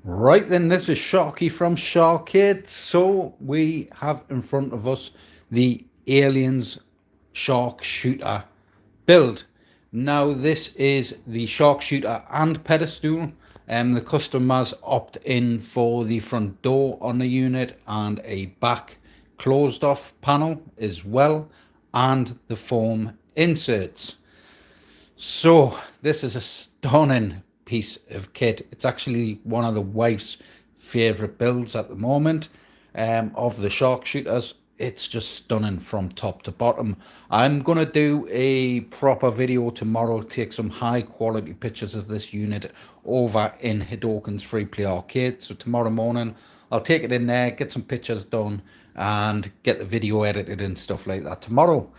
Right then, this is Sharky from Shar-Kade. So we have in front of us the Aliens Shark Shooter build. Now this is the Shark Shooter and pedestal. The customers opt in for the front door on the unit and a back closed off panel as well, and the foam inserts. So this is a stunning piece of kit. It's actually one of the wife's favorite builds at the moment, of the shark shooters. It's just stunning from top to bottom. I'm gonna do a proper video tomorrow, take some high quality pictures of this unit over in Hidoken's Free Play Arcade. So tomorrow morning I'll take it in there, get some pictures done, and get the video edited and stuff like that tomorrow.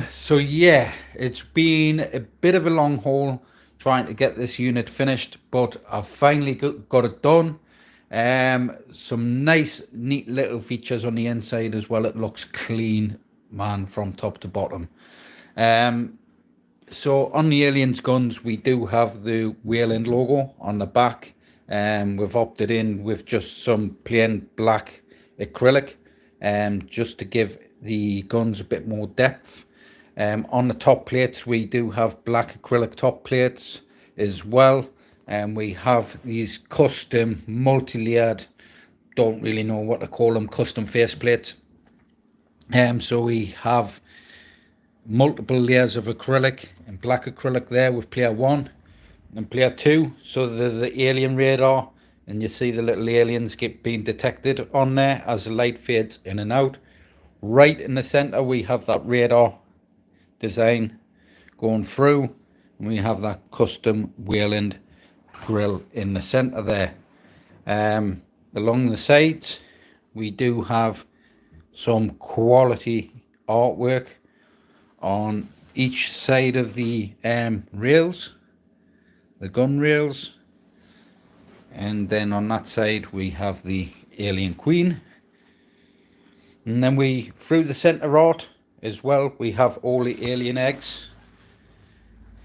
So yeah, it's been a bit of a long haul trying to get this unit finished, but I've finally got it done. Some nice, neat little features on the inside as well. It looks clean, man, from top to bottom. So on the Aliens guns, we do have the Highend logo on the back. We've opted in with just some plain black acrylic, just to give the guns a bit more depth. On the top plates, we do have black acrylic top plates as well. And we have these custom multi-layered, don't really know what to call them, custom face plates. So we have multiple layers of acrylic and black acrylic there with player 1 and player 2. So the alien radar, and you see the little aliens being detected on there as the light fades in and out. Right in the center we have that radar design going through, and we have that custom Highend grill in the center there. Along the sides we do have some quality artwork on each side of the rails, the gun rails, and then on that side we have the alien queen. And then we, through the center art as well, we have all the alien eggs.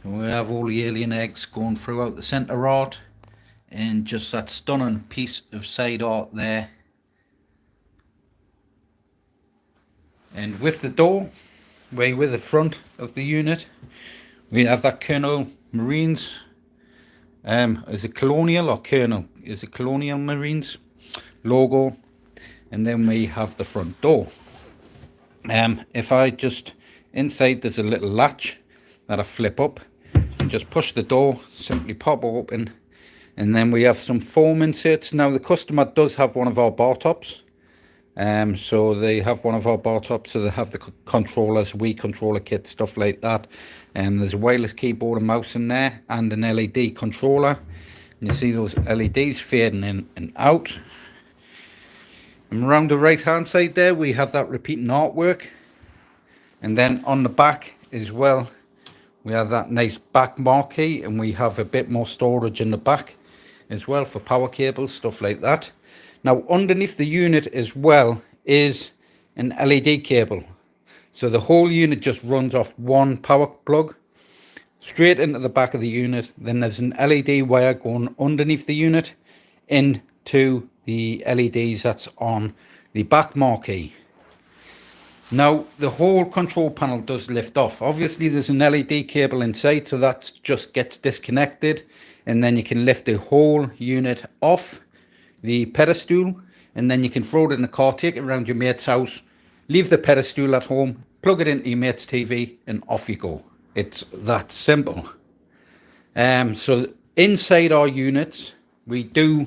We have all the alien eggs going throughout the center art, and just that stunning piece of side art there. And with the door, way with the front of the unit, we have that Colonel Marines. Is it Colonial or Colonel? Is it Colonial Marines logo? And then we have the front door. If I just, inside there's a little latch that I flip up and just push the door, simply pop open, and then we have some foam inserts. Now the customer does have one of our bar tops, so they have one of our bar tops, so they have the controllers, Wii controller kit, stuff like that. And there's a wireless keyboard and mouse in there, and an LED controller. And you see those LEDs fading in and out. And around the right hand side there we have that repeating artwork, and then on the back as well we have that nice back marquee, and we have a bit more storage in the back as well for power cables, stuff like that. Now underneath the unit as well is an LED cable, so the whole unit just runs off one power plug straight into the back of the unit. Then there's an LED wire going underneath the unit into the LEDs that's on the back marquee. Now the whole control panel does lift off. Obviously there's an LED cable inside, so that just gets disconnected, and then you can lift the whole unit off the pedestal, and then you can throw it in the car, take it around your mate's house, leave the pedestal at home, plug it into your mate's TV, and off you go. It's that simple. So inside our units we do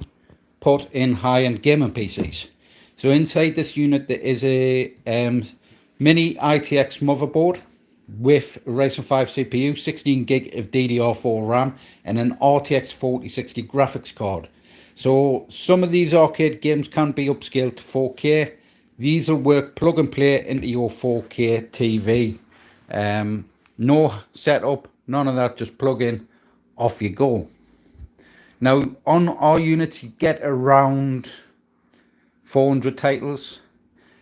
put in high-end gaming PCs. So inside this unit there is a mini ITX motherboard with a Ryzen 5 CPU, 16 gig of DDR4 Ram, and an RTX 4060 graphics card. So some of these arcade games can be upscaled to 4K. These will work plug and play into your 4K TV. No setup, none of that, just plug in, off you go. Now on our units you get around 400 titles,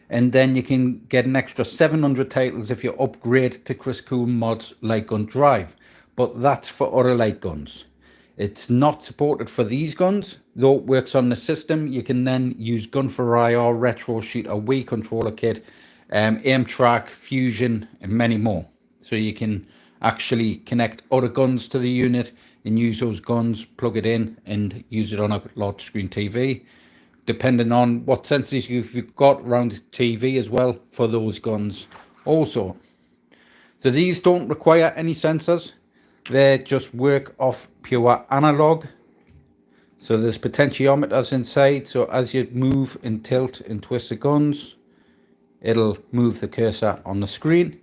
and then you can get an extra 700 titles if you upgrade to Krisscoolmods light gun drive, but that's for other light guns. It's not supported for these guns, though it works on the system. You can then use Gun for IR, Retro Shooter, Wii Controller Kit, Aim Track, Fusion, and many more. So you can actually connect other guns to the unit and use those guns, plug it in, and use it on a large screen TV, depending on what sensors you've got around the TV as well for those guns also. So these don't require any sensors. They just work off pure analog. So there's potentiometers inside. So as you move and tilt and twist the guns, it'll move the cursor on the screen.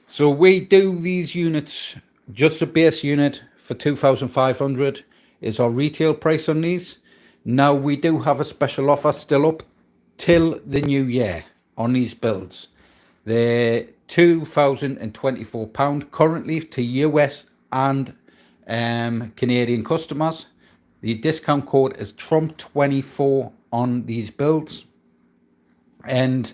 So we do these units, just a base unit for 2,500 is our retail price on these. Now we do have a special offer still up till the new year on these builds. They're £2,024 currently to US and Canadian customers. The discount code is Trump24 on these builds. And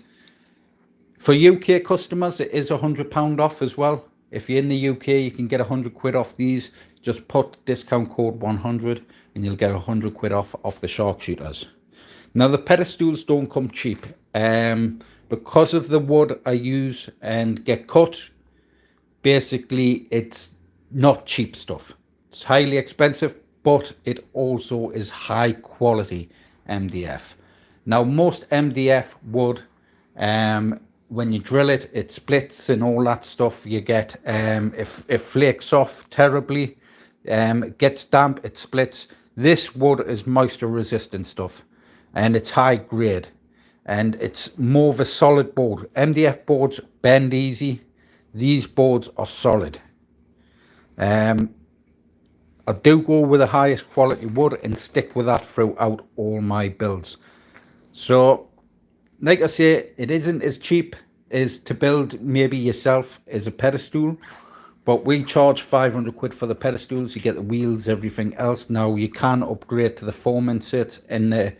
for UK customers, it is £100 off as well. If you're in the UK, you can get £100 off these. Just put discount code 100 and you'll get £100 off the sharpshooters. Now the pedestals don't come cheap. Because of the wood I use and get cut, basically it's not cheap stuff. It's highly expensive, but it also is high quality MDF. Now most MDF wood, when you drill it, it splits and all that stuff. You get it flakes off terribly, it gets damp, it splits. This wood is moisture resistant stuff, and it's high grade, and it's more of a solid board. MDF boards bend easy. These boards are solid. I do go with the highest quality wood and stick with that throughout all my builds. So like I say, it isn't as cheap as to build maybe yourself as a pedestal, but we charge £500 for the pedestals. You get the wheels, everything else. Now you can upgrade to the foam inserts and the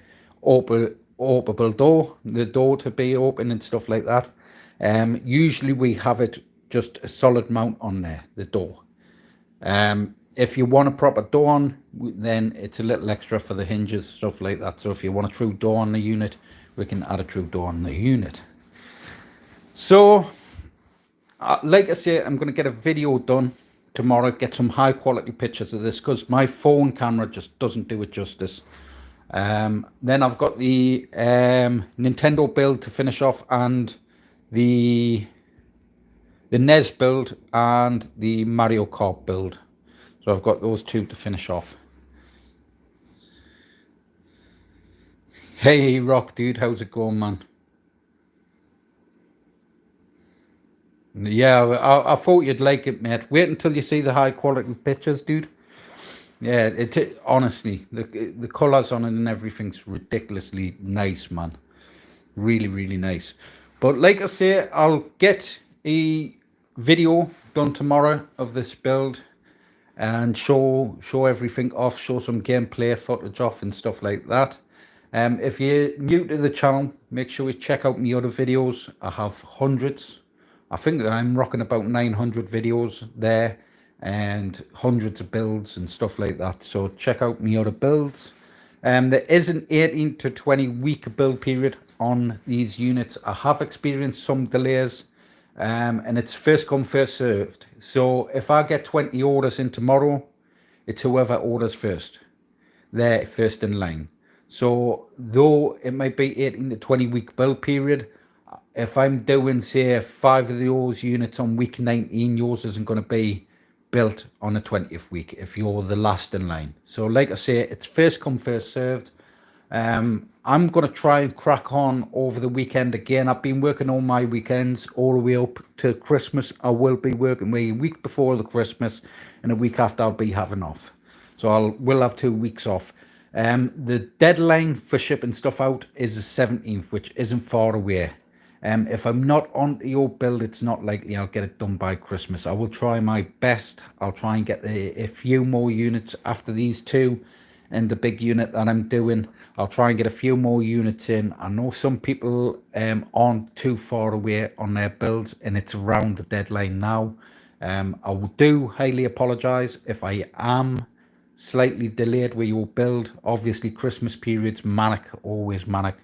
openable door, the door to be open and stuff like that. Usually we have it just a solid mount on there, the door. If you want a proper door on, then it's a little extra for the hinges, stuff like that. So if you want a true door on the unit, we can add a true door on the unit. So like I say, I'm going to get a video done tomorrow, get some high quality pictures of this, because my phone camera just doesn't do it justice. Then I've got the Nintendo build to finish off, and the NES build and the Mario Kart build. So I've got those two to finish off. Hey Rock dude, how's it going, man? Yeah, I thought you'd like it, mate. Wait until you see the high quality pictures, dude. Yeah, it honestly, the colours on it and everything's ridiculously nice, man. Really, really nice. But like I say, I'll get a video done tomorrow of this build and show everything off, show some gameplay footage off and stuff like that. If you're new to the channel, make sure you check out my other videos. I have hundreds. I think I'm rocking about 900 videos there, and hundreds of builds and stuff like that. So check out my other builds. There is an 18 to 20 week build period on these units. I have experienced some delays, and it's first come first served. So if I get 20 orders in tomorrow, it's whoever orders first, they're first in line. So though it might be 18 to 20 week build period, if I'm doing say 5 of those units on week 19, yours isn't going to be built on the 20th week if you're the last in line. So like I say, it's first come first served. I'm going to try and crack on over the weekend again. I've been working all my weekends all the way up to Christmas. I will be working a week before the Christmas, and a week after I'll be having off. So will have 2 weeks off. The deadline for shipping stuff out is the 17th, which isn't far away. If I'm not on your build, it's not likely I'll get it done by Christmas. I will try my best. I'll try and get a few more units after these two and the big unit that I'm doing. I'll try and get a few more units in. I know some people aren't too far away on their builds, and it's around the deadline now. I do highly apologise if I am slightly delayed with your build, obviously Christmas period's manic, always manic.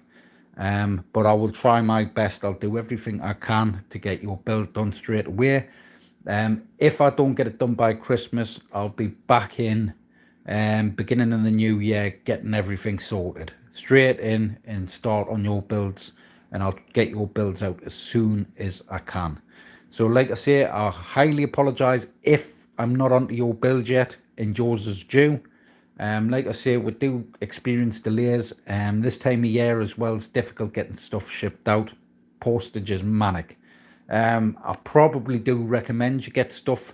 But I will try my best. I'll do everything I can to get your build done straight away. If I don't get it done by Christmas, I'll be back in beginning of the new year, getting everything sorted. Straight in and start on your builds, and I'll get your builds out as soon as I can. So like I say, I highly apologise if I'm not onto your build yet and yours is due. Like I say, we do experience delays. This time of year as well, it's difficult getting stuff shipped out. Postage is manic. I probably do recommend you get stuff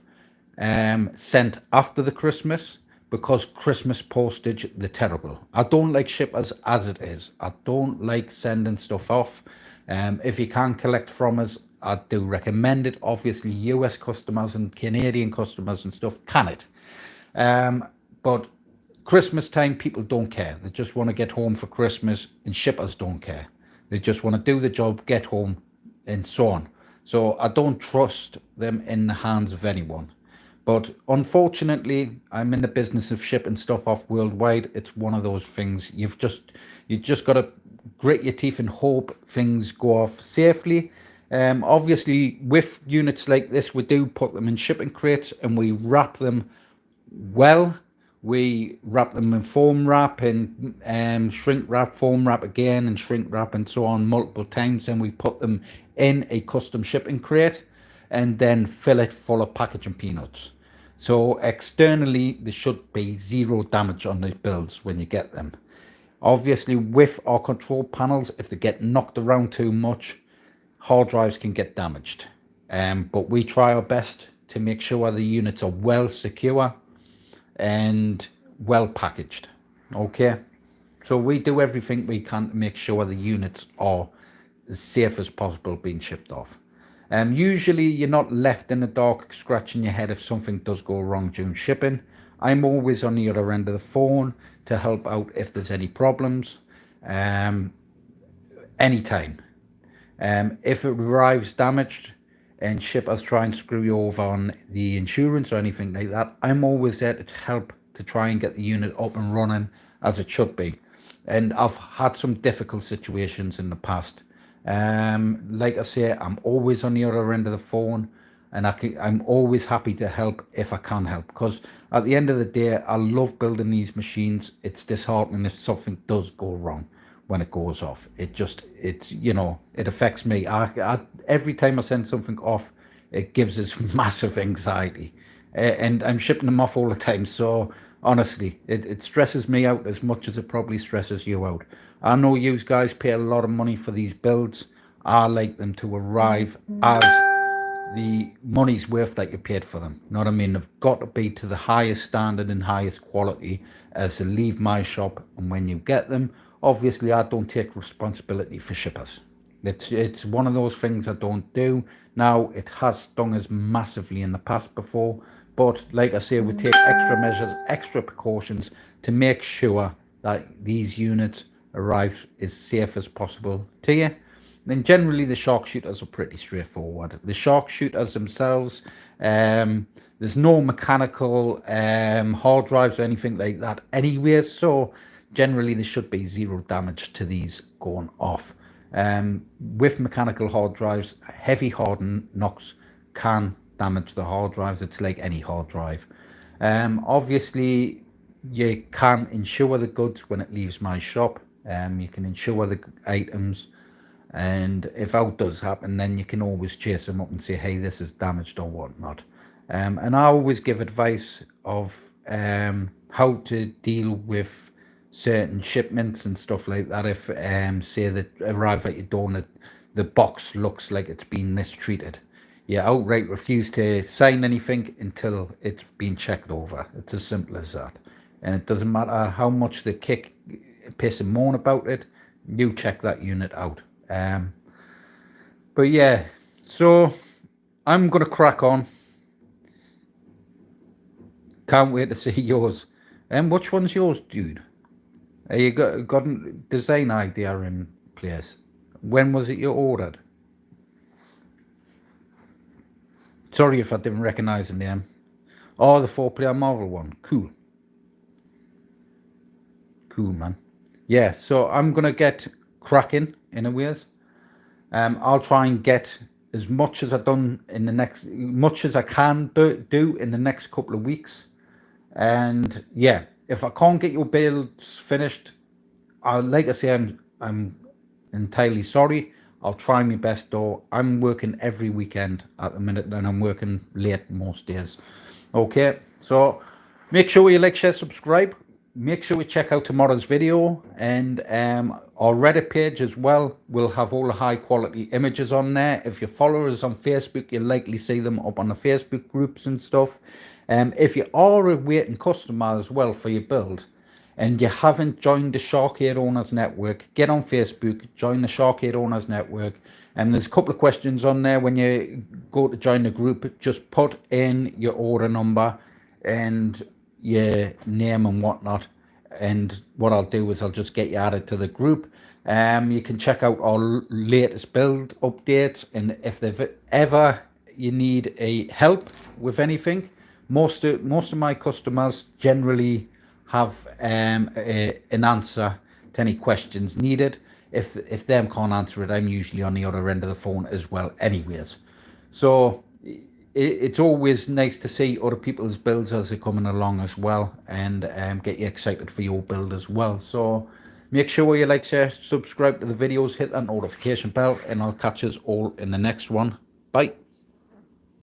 sent after the Christmas, because Christmas postage, they're terrible. I don't like shippers as it is. I don't like sending stuff off. If you can collect from us, I do recommend it. Obviously, US customers and Canadian customers and stuff can it. But Christmas time, people don't care. They just want to get home for Christmas, and shippers don't care. They just want to do the job, get home, and so on. So I don't trust them in the hands of anyone. But unfortunately, I'm in the business of shipping stuff off worldwide. It's one of those things. You just got to grit your teeth and hope things go off safely. Obviously, with units like this, we do put them in shipping crates and we wrap them well. We wrap them in foam wrap and shrink wrap, foam wrap again, and shrink wrap, and so on multiple times. And we put them in a custom shipping crate and then fill it full of packaging peanuts. So externally, there should be zero damage on the builds when you get them. Obviously, with our control panels, if they get knocked around too much, hard drives can get damaged. But we try our best to make sure the units are well secure and well packaged. Okay, so we do everything we can to make sure the units are as safe as possible being shipped off. Usually you're not left in the dark scratching your head if something does go wrong during shipping. I'm always on the other end of the phone to help out if there's any problems, anytime. If it arrives damaged and shippers try and screw you over on the insurance or anything like that, I'm always there to help to try and get the unit up and running as it should be. And I've had some difficult situations in the past. Like I say, I'm always on the other end of the phone, and I'm always happy to help if I can help, because at the end of the day, I love building these machines. It's disheartening if something does go wrong when it goes off. It affects me. Every time I send something off, it gives us massive anxiety, and I'm shipping them off all the time. So honestly, it stresses me out as much as it probably stresses you out. I know you guys pay a lot of money for these builds. I like them to arrive as the money's worth that you paid for them. You know what I mean? They've got to be to the highest standard and highest quality as to leave my shop. And when you get them, obviously I don't take responsibility for shippers. It's one of those things I don't do. Now, it has stung us massively in the past before, but like I say, we take extra measures, extra precautions to make sure that these units arrive as safe as possible to you. Then generally the shark shooters are pretty straightforward. The shark shooters themselves, there's no mechanical hard drives or anything like that anyway, so generally there should be zero damage to these going off. With mechanical hard drives, heavy hard knocks can damage the hard drives. It's like any hard drive. Obviously, you can insure the goods when it leaves my shop. You can insure the items, and if out does happen, then you can always chase them up and say, hey, this is damaged or whatnot. And I always give advice of how to deal with certain shipments and stuff like that. If say that arrive at your door and the box looks like it's been mistreated, you outright refuse to sign anything until it's been checked over. It's as simple as that. And it doesn't matter how much they kick, piss and moan about it, you check that unit out. But yeah, so I'm gonna crack on. Can't wait to see yours. Which one's yours, dude? You got a design idea in place? When was it you ordered? Sorry if I didn't recognize the name. Oh, the 4-player Marvel one. Cool. cool, man. Yeah, so I'm gonna get cracking in a ways. I'll try and get as much as much as I can do in the next couple of weeks. And yeah, if I can't get your builds finished, like I say, I'm entirely sorry. I'll try my best though. I'm working every weekend at the minute, and I'm working late most days. Okay, so make sure you like, share, subscribe. Make sure you check out tomorrow's video, and our Reddit page as well will have all the high quality images on there. If you follow us on Facebook, you'll likely see them up on the Facebook groups and stuff. If you are a waiting customer as well for your build, and you haven't joined the Shar-Kade Owners Network, get on Facebook, join the Shar-Kade Owners Network. And there's a couple of questions on there when you go to join the group. Just put in your order number and your name and whatnot. And what I'll do is I'll just get you added to the group. You can check out our latest build updates. And if they've ever you need a help with anything, most of my customers generally have an answer to any questions needed. If them can't answer it, I'm usually on the other end of the phone as well anyways. So it's always nice to see other people's builds as they're coming along as well, and get you excited for your build as well. So make sure you like, share, subscribe to the videos, hit that notification bell, and I'll catch us all in the next one. Bye.